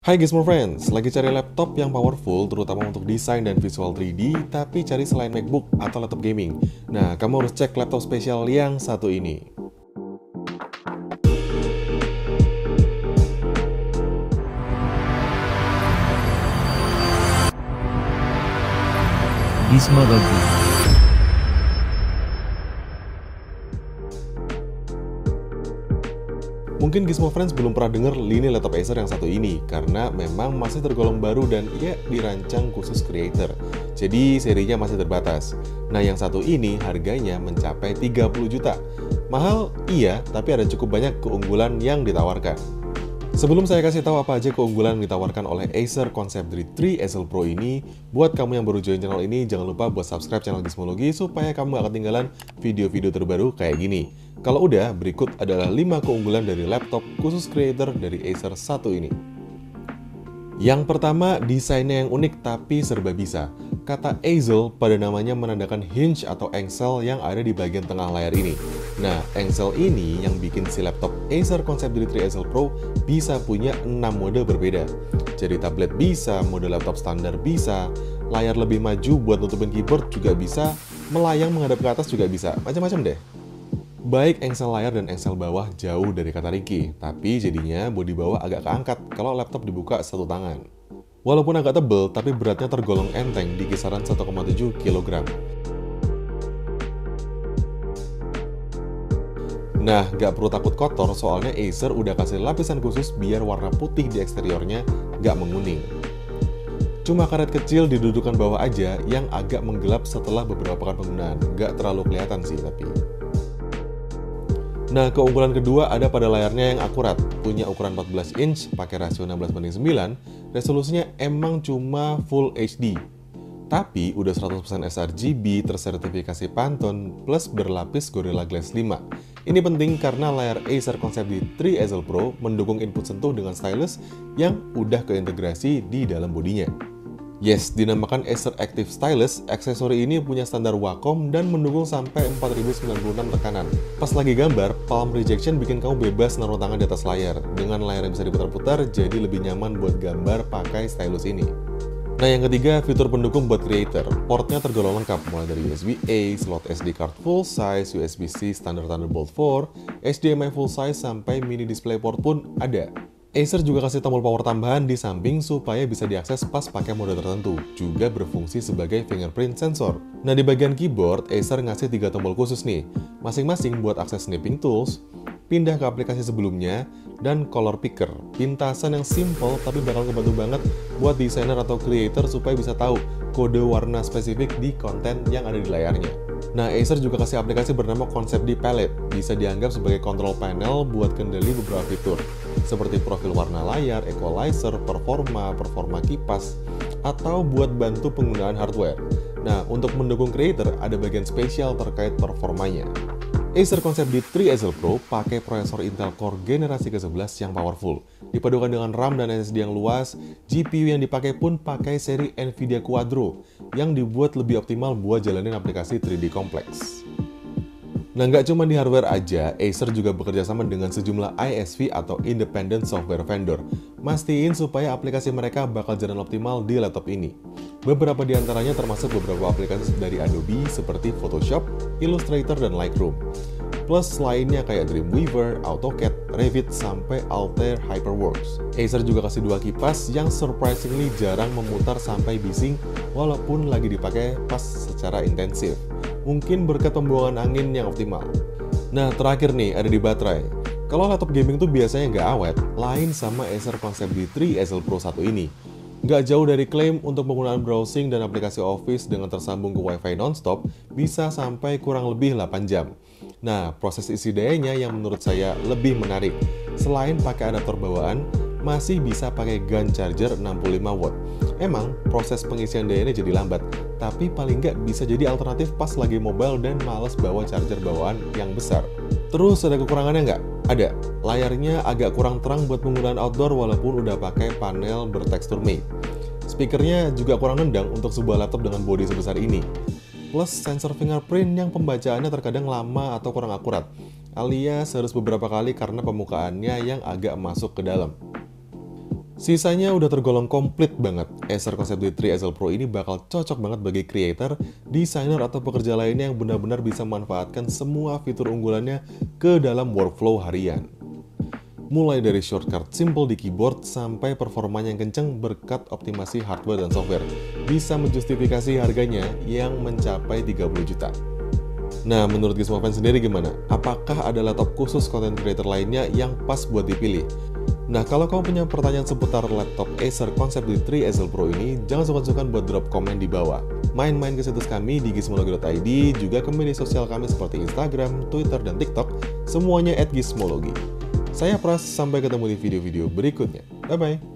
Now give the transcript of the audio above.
Hai Gizmo Friends, lagi cari laptop yang powerful terutama untuk desain dan visual 3D, tapi cari selain MacBook atau laptop gaming. Nah, kamu harus cek laptop spesial yang satu ini. Gizmo Review. Mungkin Gizmo Friends belum pernah dengar lini laptop Acer yang satu ini, karena memang masih tergolong baru dan ya dirancang khusus creator. Jadi serinya masih terbatas. Nah yang satu ini harganya mencapai 30 juta. Mahal? Iya, tapi ada cukup banyak keunggulan yang ditawarkan. Sebelum saya kasih tahu apa aja keunggulan yang ditawarkan oleh Acer Concept 3 Easel Pro ini, buat kamu yang baru join channel ini, jangan lupa buat subscribe channel Gizmologi supaya kamu gak ketinggalan video-video terbaru kayak gini. Kalau udah, berikut adalah 5 keunggulan dari laptop khusus creator dari Acer satu ini. Yang pertama, desainnya yang unik tapi serba bisa. Kata easel pada namanya menandakan hinge atau engsel yang ada di bagian tengah layar ini. Nah, engsel ini yang bikin si laptop Acer Concept 3 Easel Pro bisa punya 6 mode berbeda. Jadi tablet bisa, mode laptop standar bisa, layar lebih maju buat nutupin keyboard juga bisa, melayang menghadap ke atas juga bisa, macam-macam deh. Baik engsel layar dan engsel bawah jauh dari kata ringkih, tapi jadinya bodi bawah agak keangkat kalau laptop dibuka satu tangan. Walaupun agak tebel, tapi beratnya tergolong enteng di kisaran 1,7 kg. Nah, nggak perlu takut kotor soalnya Acer udah kasih lapisan khusus biar warna putih di eksteriornya nggak menguning. Cuma karet kecil di dudukan bawah aja yang agak menggelap setelah beberapa pekan penggunaan. Nggak terlalu kelihatan sih tapi. Nah, keunggulan kedua ada pada layarnya yang akurat. Punya ukuran 14 inch, pakai rasio 16:9, resolusinya emang cuma Full HD. Tapi udah 100% sRGB, tersertifikasi Pantone, plus berlapis Gorilla Glass 5. Ini penting karena layar Acer Concept 3 Easel Pro mendukung input sentuh dengan stylus yang udah keintegrasi di dalam bodinya. Yes, dinamakan Acer Active Stylus, aksesori ini punya standar Wacom dan mendukung sampai 4096 tekanan. Pas lagi gambar, palm rejection bikin kamu bebas naruh tangan di atas layar. Dengan layar yang bisa diputar-putar, jadi lebih nyaman buat gambar pakai stylus ini. Nah yang ketiga, fitur pendukung buat creator. Portnya tergolong lengkap, mulai dari USB-A, slot SD card full size, USB-C standar Thunderbolt 4, HDMI full size, sampai mini DisplayPort pun ada. Acer juga kasih tombol power tambahan di samping supaya bisa diakses pas pakai mode tertentu, juga berfungsi sebagai fingerprint sensor. Nah di bagian keyboard, Acer ngasih 3 tombol khusus nih, masing-masing buat akses snipping tools, pindah ke aplikasi sebelumnya, dan color picker, pintasan yang simple tapi bakal ngebantu banget buat desainer atau creator supaya bisa tahu kode warna spesifik di konten yang ada di layarnya. Nah, Acer juga kasih aplikasi bernama Concept D Palette, bisa dianggap sebagai control panel buat kendali beberapa fitur, seperti profil warna layar, equalizer, performa kipas, atau buat bantu penggunaan hardware. Nah, untuk mendukung creator, ada bagian spesial terkait performanya. Acer Concept D3 Easel Pro pakai prosesor Intel Core generasi ke-11 yang powerful. Dipadukan dengan RAM dan SSD yang luas, GPU yang dipakai pun pakai seri Nvidia Quadro yang dibuat lebih optimal buat jalanin aplikasi 3D kompleks. Nah, nggak cuma di hardware aja, Acer juga bekerja sama dengan sejumlah ISV atau Independent Software Vendor. Mastiin supaya aplikasi mereka bakal jalan optimal di laptop ini. Beberapa di antaranya termasuk beberapa aplikasi dari Adobe seperti Photoshop, Illustrator, dan Lightroom. Plus lainnya kayak Dreamweaver, AutoCAD, Revit, sampai Altair HyperWorks. Acer juga kasih 2 kipas yang surprisingly jarang memutar sampai bising walaupun lagi dipakai pas secara intensif. Mungkin berkat pembuangan angin yang optimal. Nah, terakhir nih, ada di baterai. Kalau laptop gaming tuh biasanya nggak awet, lain sama Acer Concept D3 Easel Pro 1 ini. Nggak jauh dari klaim untuk penggunaan browsing dan aplikasi Office dengan tersambung ke Wi-Fi nonstop, bisa sampai kurang lebih 8 jam. Nah, proses isi dayanya yang menurut saya lebih menarik. Selain pakai adaptor bawaan, masih bisa pakai gun charger 65 watt. Emang, proses pengisian dayanya jadi lambat, tapi paling nggak bisa jadi alternatif pas lagi mobile dan males bawa charger bawaan yang besar. Terus ada kekurangannya nggak? Ada. Layarnya agak kurang terang buat penggunaan outdoor walaupun udah pakai panel bertekstur matte. Speakernya juga kurang nendang untuk sebuah laptop dengan bodi sebesar ini. Plus sensor fingerprint yang pembacaannya terkadang lama atau kurang akurat, alias harus beberapa kali karena pembukaannya yang agak masuk ke dalam. Sisanya udah tergolong komplit banget. Acer Concept D3 Ezel Pro ini bakal cocok banget bagi creator, desainer, atau pekerja lainnya yang benar-benar bisa memanfaatkan semua fitur unggulannya ke dalam workflow harian. Mulai dari shortcut simple di keyboard sampai performanya yang kenceng berkat optimasi hardware dan software, bisa menjustifikasi harganya yang mencapai 30 juta. Nah, menurut Gizmo Fans sendiri gimana? Apakah ada laptop khusus content creator lainnya yang pas buat dipilih? Nah, kalau kamu punya pertanyaan seputar laptop Acer Concept D3 Ezel Pro ini, jangan sungkan-sungkan buat drop komen di bawah. Main-main ke situs kami di gizmologi.id, juga ke media sosial kami seperti Instagram, Twitter, dan TikTok, semuanya @gizmologi. Saya Pras, sampai ketemu di video-video berikutnya. Bye-bye!